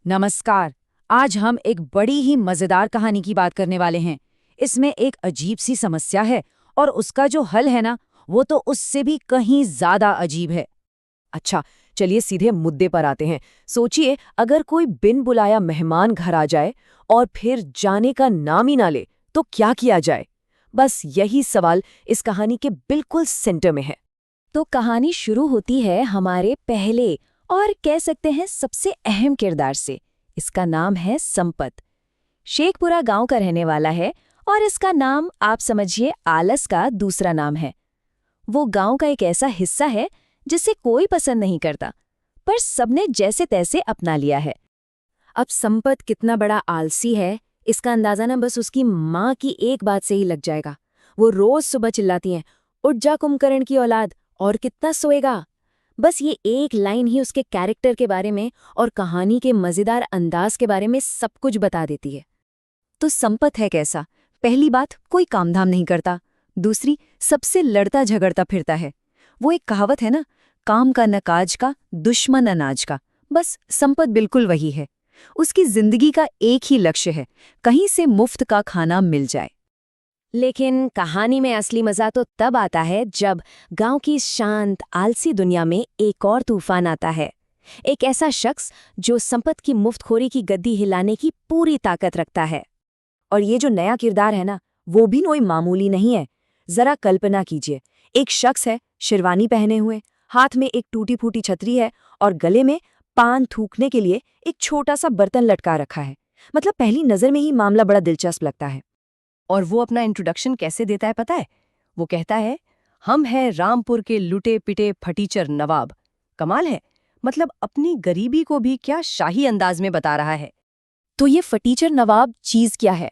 नमस्कार। आज हम एक बड़ी ही मजेदार कहानी की बात करने वाले हैं। इसमें एक अजीब सी समस्या है और उसका जो हल है ना, वो तो उससे भी कहीं ज्यादा अजीब है। अच्छा, चलिए सीधे मुद्दे पर आते हैं। सोचिए, अगर कोई बिन बुलाया मेहमान घर आ जाए और फिर जाने का नाम ही ना ले, तो क्या किया जाए? बस यही सवाल इस कहानी के बिल्कुल सेंटर में है। तो कहानी शुरू होती है हमारे पहले और कह सकते हैं सबसे अहम किरदार से। इसका नाम है संपत। शेखपुरा गांव का रहने वाला है और इसका नाम आप समझिए आलस का दूसरा नाम है। वो गांव का एक ऐसा हिस्सा है जिसे कोई पसंद नहीं करता, पर सबने जैसे तैसे अपना लिया है। अब संपत कितना बड़ा आलसी है, इसका अंदाजा ना बस उसकी माँ की एक बात से ही लग जाएगा। वो रोज सुबह चिल्लाती हैं, उठ जा कुंभकर्ण की औलाद, और कितना सोएगा। बस ये एक लाइन ही उसके कैरेक्टर के बारे में और कहानी के मजेदार अंदाज के बारे में सब कुछ बता देती है। तो संपत है कैसा? पहली बात, कोई कामधाम नहीं करता। दूसरी, सबसे लड़ता झगड़ता फिरता है। वो एक कहावत है ना, काम का न काज का, दुश्मन अनाज का। बस संपत बिल्कुल वही है। उसकी जिंदगी का एक ही लक्ष्य है, कहीं से मुफ्त का खाना मिल जाए। लेकिन कहानी में असली मजा तो तब आता है जब गांव की शांत आलसी दुनिया में एक और तूफान आता है। एक ऐसा शख्स जो संपत की मुफ्तखोरी की गद्दी हिलाने की पूरी ताकत रखता है। और ये जो नया किरदार है ना, वो भी कोई मामूली नहीं है। जरा कल्पना कीजिए, एक शख्स है, शेरवानी पहने हुए, हाथ में एक टूटी फूटी छतरी है और गले में पान थूकने के लिए एक छोटा सा बर्तन लटका रखा है। मतलब पहली नजर में ही मामला बड़ा दिलचस्प लगता है। और वो अपना इंट्रोडक्शन कैसे देता है पता है? वो कहता है, हम हैं रामपुर के लुटे पिटे फटीचर नवाब। कमाल है, मतलब अपनी गरीबी को भी क्या शाही अंदाज में बता रहा है। तो ये फटीचर नवाब चीज क्या है?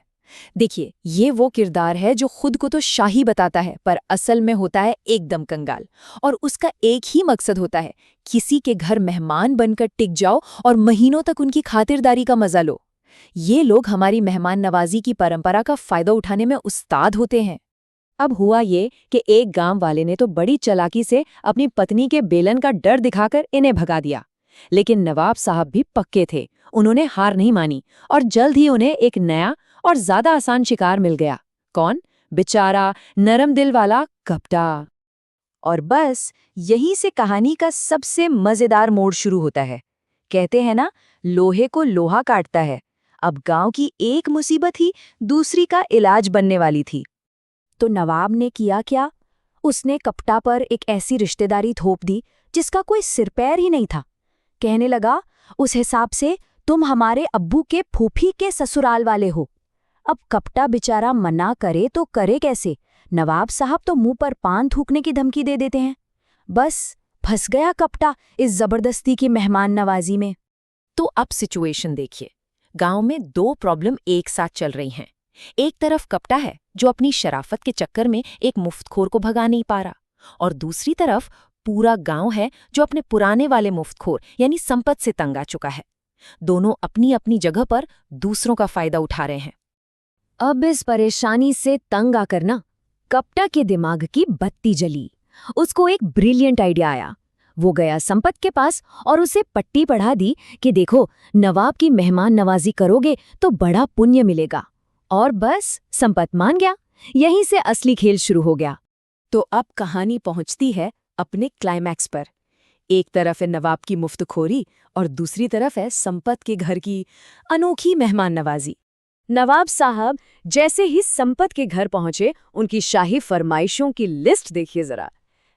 देखिए, ये वो किरदार है जो खुद को तो शाही बताता है, पर असल में होता है एकदम कंगाल। और उसका एक ही मकसद होता है, किसी के घर मेहमान बनकर टिक जाओ और महीनों तक उनकी खातिरदारी का मजा लो। ये लोग हमारी मेहमान नवाजी की परंपरा का फायदा उठाने में उस्ताद होते हैं। अब हुआ ये कि एक गांव वाले ने तो बड़ी चालाकी से अपनी पत्नी के बेलन का डर दिखाकर इन्हें भगा दिया। लेकिन नवाब साहब भी पक्के थे, उन्होंने हार नहीं मानी और जल्द ही उन्हें एक नया और ज्यादा आसान शिकार मिल गया। कौन? बेचारा नरम दिल वाला कपटा। और बस यहीं से कहानी का सबसे मजेदार मोड़ शुरू होता है। कहते हैं ना, लोहे को लोहा काटता है। अब गांव की एक मुसीबत ही दूसरी का इलाज बनने वाली थी। तो नवाब ने किया क्या? उसने कपटा पर एक ऐसी रिश्तेदारी थोप दी जिसका कोई सिर पैर ही नहीं था। कहने लगा, उस हिसाब से तुम हमारे अब्बू के फूफी के ससुराल वाले हो। अब कपटा बेचारा मना करे तो करे कैसे? नवाब साहब तो मुंह पर पान थूकने की धमकी दे देते हैं। बस फंस गया कपटा इस जबरदस्ती की मेहमान नवाजी में। तो अब सिचुएशन देखिए, गांव में दो प्रॉब्लम एक साथ चल रही हैं। एक तरफ कपटा है जो अपनी शराफत के चक्कर में एक मुफ्तखोर को भगा नहीं पा रहा, और दूसरी तरफ पूरा गांव है जो अपने पुराने वाले मुफ्तखोर यानी संपत से तंग आ चुका है। दोनों अपनी अपनी जगह पर दूसरों का फायदा उठा रहे हैं। अब इस परेशानी से तंग आकर ना, कपटा के दिमाग की बत्ती जली। उसको एक ब्रिलियंट आइडिया आया। वो गया संपत के पास और उसे पट्टी पढ़ा दी कि देखो, नवाब की मेहमान नवाजी करोगे तो बड़ा पुण्य मिलेगा। और बस संपत मान गया। यहीं से असली खेल शुरू हो गया। तो अब कहानी पहुंचती है अपने क्लाइमैक्स पर। एक तरफ है नवाब की मुफ्तखोरी और दूसरी तरफ है संपत के घर की अनोखी मेहमान नवाजी। नवाब साहब जैसे ही संपत के घर पहुंचे, उनकी शाही फरमाइशों की लिस्ट देखिए जरा।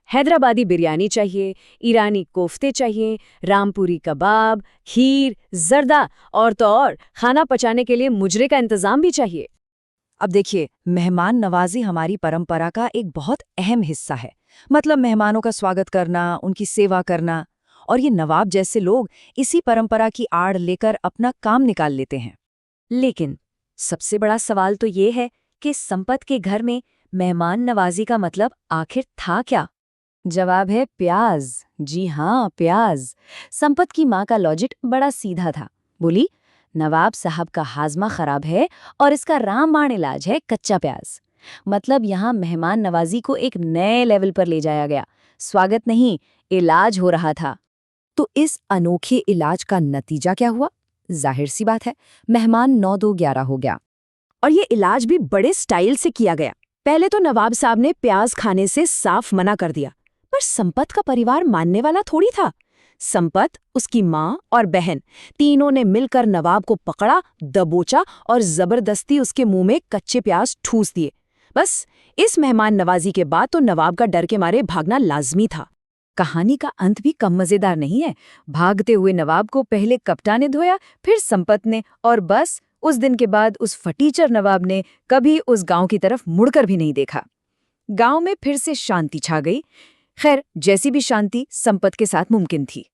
हैदराबादी बिरयानी चाहिए, ईरानी कोफ्ते चाहिए, रामपुरी कबाब, खीर, जर्दा, और तो और खाना पचाने के लिए मुजरे का इंतजाम भी चाहिए। अब देखिए, मेहमान नवाजी हमारी परंपरा का एक बहुत अहम हिस्सा है। मतलब मेहमानों का स्वागत करना, उनकी सेवा करना। और ये नवाब जैसे लोग इसी परंपरा की आड़ लेकर अपना काम निकाल लेते हैं। लेकिन सबसे बड़ा सवाल तो ये है कि संपत के घर में मेहमान नवाजी का मतलब आखिर था क्या? जवाब है प्याज। जी हाँ, प्याज। संपत की माँ का लॉजिक बड़ा सीधा था। बोली, नवाब साहब का हाजमा खराब है और इसका रामबाण इलाज है कच्चा प्याज। मतलब यहाँ मेहमान नवाजी को एक नए लेवल पर ले जाया गया। स्वागत नहीं, इलाज हो रहा था। तो इस अनोखे इलाज का नतीजा क्या हुआ? जाहिर सी बात है, मेहमान 9-2-11 हो गया। और ये इलाज भी बड़े स्टाइल से किया गया। पहले तो नवाब साहब ने प्याज खाने से साफ मना कर दिया, पर संपत का परिवार मानने वाला थोड़ी था। संपत, उसकी माँ और बहन तीनों ने मिलकर नवाब को पकड़ा, दबोचा और जबरदस्ती उसके मुंह में कच्चे प्याज ठूस दिए। बस इस मेहमान नवाजी के बाद तो नवाब का डर के मारे भागना लाजमी था। कहानी का अंत भी कम मजेदार नहीं है। भागते हुए नवाब को पहले कप्तान ने धोया, फिर संपत ने, और बस उस दिन के बाद उस फटीचर नवाब ने कभी उस गांव की तरफ मुड़कर भी नहीं देखा। गांव में फिर से शांति छा गई। खैर, जैसी भी शांति संपत के साथ मुमकिन थी।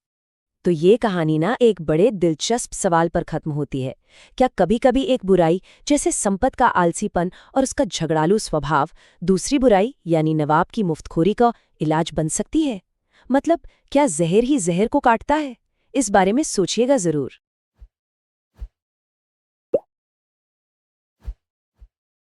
तो ये कहानी ना एक बड़े दिलचस्प सवाल पर खत्म होती है। क्या कभी-कभी एक बुराई जैसे संपत का आलसीपन और उसका झगड़ालू स्वभाव दूसरी बुराई यानी नवाब की मुफ्तखोरी का इलाज बन सकती है? मतलब क्या जहर ही जहर को काटता है? इस बारे में सोचिएगा जरूर।